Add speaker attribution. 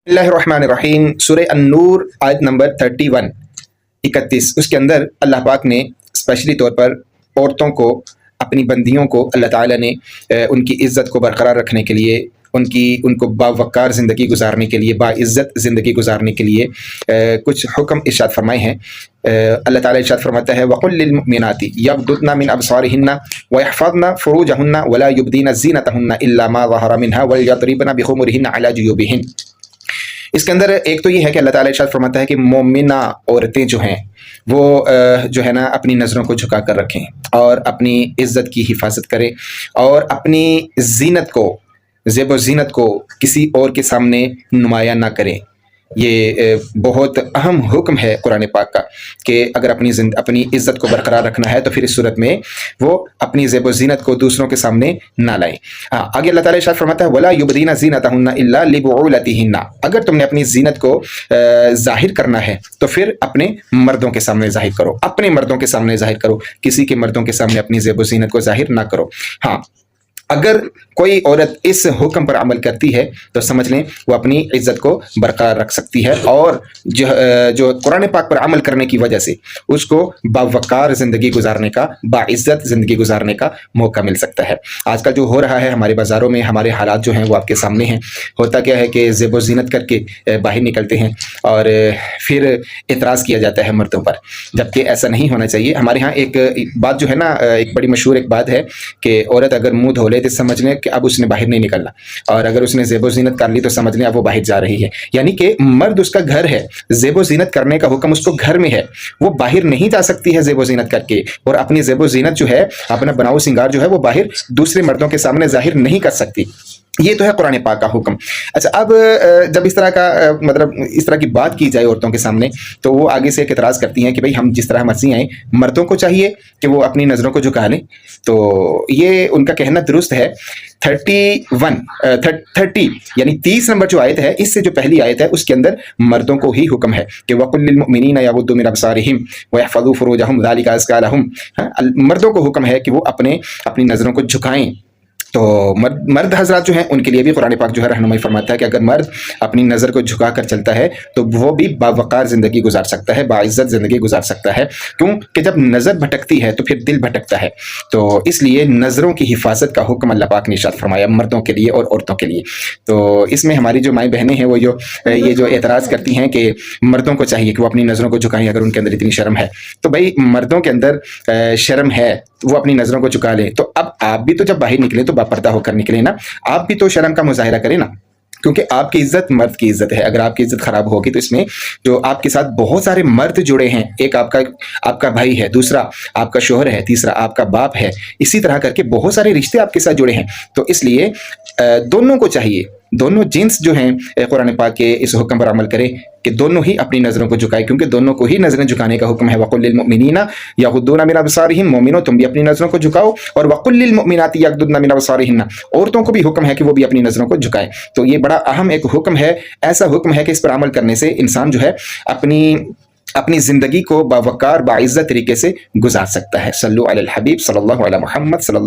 Speaker 1: اللہ الرحمن الرحیم، سورہ النور آیت نمبر 31 اس کے اندر اللہ پاک نے اسپیشلی طور پر عورتوں کو، اپنی بندیوں کو اللہ تعالیٰ نے ان کی عزت کو برقرار رکھنے کے لیے، ان کو باوقار زندگی گزارنے کے لیے، باعزت زندگی گزارنے کے لیے کچھ حکم ارشاد فرمائے ہیں۔ اللہ تعالیٰ ارشاد فرماتا ہے وَقُلْ لِلْمُؤْمِنَاتِ يَغْضُضْنَ مِنْ أَبْصَارِهِنَّ وَيَحْفَظْنَ فُرُوجَهُنَّ وَلَا يُبْدِينَ زِينَتَهُنَّ إِلَّا مَا ظَهَرَ مِنْهَا وَلْيَضْرِبْنَ بِخُمُرِهِنَّ عَلَى جُيُوبِهِنَّ۔ اس کے اندر ایک تو یہ ہے کہ اللہ تعالیٰ ارشاد فرماتا ہے کہ مومنہ عورتیں جو ہیں وہ جو ہے نا اپنی نظروں کو جھکا کر رکھیں اور اپنی عزت کی حفاظت کریں اور اپنی زینت کو، زیب و زینت کو کسی اور کے سامنے نمایاں نہ کریں۔ یہ بہت اہم حکم ہے قرآن پاک کا کہ اگر اپنی عزت کو برقرار رکھنا ہے تو پھر اس صورت میں وہ اپنی زیب و زینت کو دوسروں کے سامنے نہ لائیں۔ آگے اللہ تعالیٰ ارشاد فرماتا ہے وَلَا يُبْدِينَ زِينَتَهُنَّ إِلَّا لِبُعُولَتِهِنَّ، اگر تم نے اپنی زینت کو ظاہر کرنا ہے تو پھر اپنے مردوں کے سامنے ظاہر کرو، اپنے مردوں کے سامنے ظاہر کرو، کسی کے مردوں کے سامنے اپنی زیب و زینت کو ظاہر نہ کرو۔ ہاں، اگر کوئی عورت اس حکم پر عمل کرتی ہے تو سمجھ لیں وہ اپنی عزت کو برقرار رکھ سکتی ہے اور جو قرآن پاک پر عمل کرنے کی وجہ سے اس کو باوقار زندگی گزارنے کا، باعزت زندگی گزارنے کا موقع مل سکتا ہے۔ آج کل جو ہو رہا ہے ہمارے بازاروں میں، ہمارے حالات جو ہیں وہ آپ کے سامنے ہیں۔ ہوتا کیا ہے کہ زیب و زینت کر کے باہر نکلتے ہیں اور پھر اعتراض کیا جاتا ہے مردوں پر، جبکہ ایسا نہیں ہونا چاہیے۔ ہمارے ہاں ایک بات جو ہے نا، ایک بڑی مشہور ایک بات ہے کہ عورت اگر منہ دھو لے تو سمجھ لیں کہ اب اس نے باہر نہیں نکلنا، اور اگر اس نے زیب و زینت کر لی تو سمجھ لیں اب وہ باہر جا رہی ہے۔ یعنی کہ مرد اس کا گھر ہے، زیب و زینت کرنے کا حکم اس کو گھر میں ہے، وہ باہر نہیں جا سکتی ہے زیب و زینت کر کے، اور اپنی زیب و زینت جو ہے، اپنا بناؤ سنگار جو ہے وہ باہر دوسرے مردوں کے سامنے ظاہر نہیں کر سکتی۔ یہ تو ہے قرآن پاک کا حکم۔ اچھا، اب جب اس طرح کا مطلب اس طرح کی بات کی جائے عورتوں کے سامنے تو وہ آگے سے ایک اعتراض کرتی ہیں کہ بھئی ہم جس طرح مرضی آئیں، مردوں کو چاہیے کہ وہ اپنی نظروں کو جھکا لیں۔ تو یہ ان کا کہنا درست ہے۔ 30 یعنی 30 نمبر جو آیت ہے، اس سے جو پہلی آیت ہے اس کے اندر مردوں کو ہی حکم ہے کہ وَقُلْ لِلْمُؤْمِنِينَ يَغُضُّوا مِنْ أَبْصَارِهِمْ وَيَحْفَظُوا فُرُوجَهُمْ ذَلِكَ أَزْكَىٰ لَهُمْ۔ مردوں کو حکم ہے کہ وہ اپنی نظروں کو جھکائیں۔ تو مرد حضرات جو ہیں ان کے لیے بھی قرآن پاک جو ہے رہنمائی فرماتا ہے کہ اگر مرد اپنی نظر کو جھکا کر چلتا ہے تو وہ بھی باوقار زندگی گزار سکتا ہے، باعزت زندگی گزار سکتا ہے۔ کیوں کہ جب نظر بھٹکتی ہے تو پھر دل بھٹکتا ہے، تو اس لیے نظروں کی حفاظت کا حکم اللہ پاک نے ارشاد فرمایا مردوں کے لیے اور عورتوں کے لیے۔ تو اس میں ہماری جو مائیں بہنیں ہیں وہ یہ جو اعتراض کرتی ہیں کہ مردوں کو چاہیے کہ وہ اپنی نظروں کو جھکائیں اگر ان کے اندر اتنی شرم ہے، تو بھائی مردوں کے اندر شرم ہے، وہ اپنی نظروں کو جھکا لیں، تو اب آپ بھی تو جب باہر نکلیں تو باپردہ ہو کر نکلیں نا، آپ بھی تو شرم کا مظاہرہ کریں نا، کیونکہ آپ کی عزت مرد کی عزت ہے۔ اگر آپ کی عزت خراب ہوگی تو اس میں جو آپ کے ساتھ بہت سارے مرد جڑے ہیں، ایک آپ کا بھائی ہے، دوسرا آپ کا شوہر ہے، تیسرا آپ کا باپ ہے، اسی طرح کر کے بہت سارے رشتے آپ کے ساتھ جڑے ہیں۔ تو اس لیے دونوں کو چاہیے، دونوں جنس جو ہیں قرآن پاک کے اس حکم پر عمل کریں کہ دونوں ہی اپنی نظروں کو جھکائیں، کیونکہ دونوں کو ہی نظریں جھکانے کا حکم ہے۔ وَقُلْ لِلْمُؤْمِنِينَ يَغُضُّوا مِنْ أَبْصَارِهِمْ، مومنوں تم بھی اپنی نظروں کو جھکاؤ، اور وَقُلْ لِلْمُؤْمِنَاتِ يَغْضُضْنَ مِنْ أَبْصَارِهِنَّ، عورتوں کو بھی حکم ہے کہ وہ بھی اپنی نظروں کو جھکائیں۔ تو یہ بڑا اہم ایک حکم ہے، ایسا حکم ہے کہ اس پر عمل کرنے سے انسان جو ہے اپنی زندگی کو باوقار باعزت طریقے سے گزار سکتا ہے۔ صلو علی الحبیب صلی اللہ علیہ محمد صلی اللہ